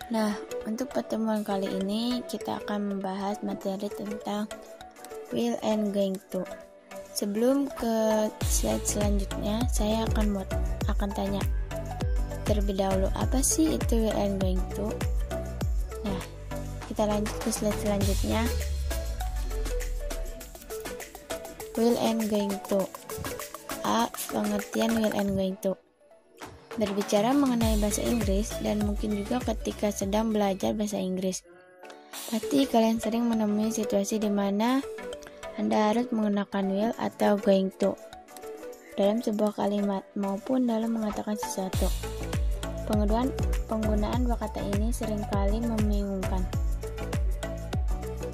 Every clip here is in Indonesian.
Nah, untuk pertemuan kali ini kita akan membahas materi tentang will and going to. Sebelum ke slide selanjutnya, saya akan tanya terlebih dahulu, apa sih itu will and going to? Nah, kita lanjut ke slide selanjutnya. Will and going to. A. Pengertian will and going to. Berbicara mengenai bahasa Inggris dan mungkin juga ketika sedang belajar bahasa Inggris, pasti kalian sering menemui situasi di mana Anda harus menggunakan will atau going to dalam sebuah kalimat maupun dalam mengatakan sesuatu. Penggunaan dua kata ini seringkali membingungkan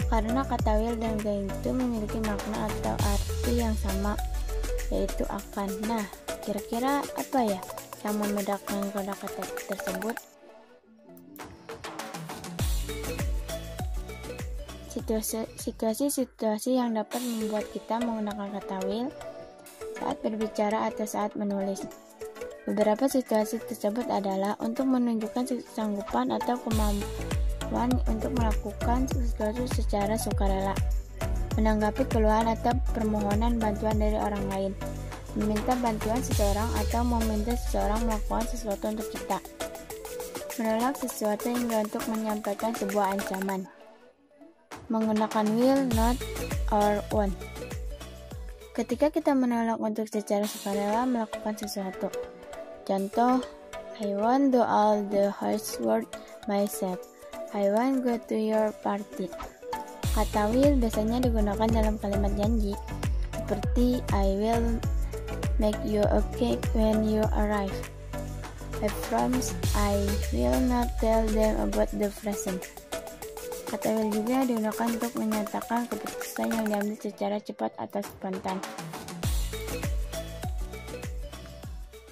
karena kata will dan going to memiliki makna atau arti yang sama, yaitu akan. Nah, kira-kira apa ya yang membedakan kedua kata tersebut? Situasi yang dapat membuat kita menggunakan kata will saat berbicara atau saat menulis. Beberapa situasi tersebut adalah untuk menunjukkan kesanggupan atau kemampuan untuk melakukan sesuatu secara sukarela, menanggapi keluhan atau permohonan bantuan dari orang lain, meminta bantuan seseorang atau meminta seseorang melakukan sesuatu untuk kita, menolak sesuatu hingga untuk menyampaikan sebuah ancaman. Menggunakan will, not, or want. Ketika kita menolak untuk secara sukarela melakukan sesuatu. Contoh, I won't do all the housework myself. I won't go to your party. Kata will biasanya digunakan dalam kalimat janji, seperti I will make you a cake when you arrive. I promise I will not tell them about the present. Kata will juga digunakan untuk menyatakan keputusan yang diambil secara cepat atau spontan.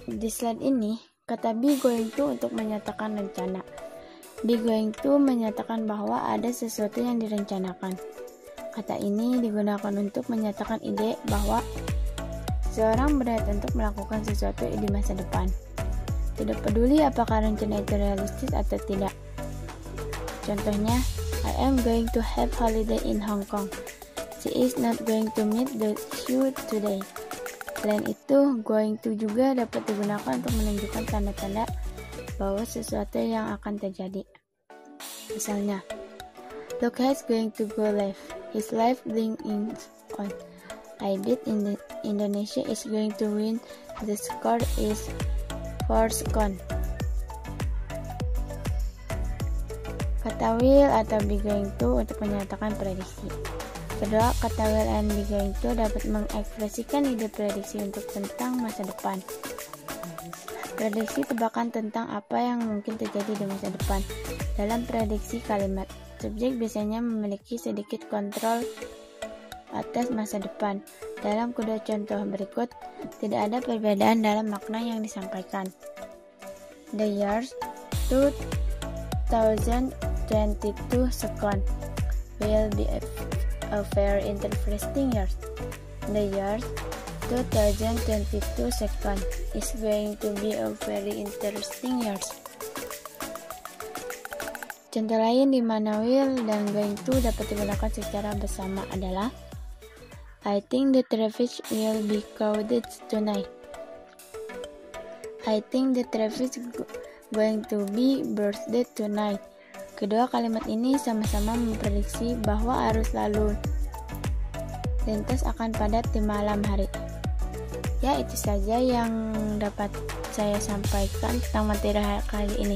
Di slide ini, kata be going to untuk menyatakan rencana. Be going to menyatakan bahwa ada sesuatu yang direncanakan. Kata ini digunakan untuk menyatakan ide bahwa seseorang berniat untuk melakukan sesuatu di masa depan. Tidak peduli apakah rencana itu realistis atau tidak. Contohnya, I am going to have holiday in Hong Kong. She is not going to meet the issue today. Selain itu, going to juga dapat digunakan untuk menunjukkan tanda-tanda bahwa sesuatu yang akan terjadi. Misalnya, Luke is going to go live. His life thing is on. I bet Indonesia is going to win. The score is 4-1. Kata will atau be going to untuk menyatakan prediksi. Kedua, kata will and be going to dapat mengekspresikan ide prediksi untuk tentang masa depan. Prediksi tebakan tentang apa yang mungkin terjadi di masa depan. Dalam prediksi kalimat, subjek biasanya memiliki sedikit kontrol atas masa depan. Dalam kedua contoh berikut, tidak ada perbedaan dalam makna yang disampaikan. The year 2022 second will be a very interesting year. The year 2022 second is going to be a very interesting year. Contoh lain di mana will dan going to dapat digunakan secara bersama adalah I think the traffic will be crowded tonight. I think the traffic going to be crowded tonight. Kedua kalimat ini sama-sama memprediksi bahwa arus lalu lintas akan padat di malam hari. Ya, itu saja yang dapat saya sampaikan tentang materi kali ini.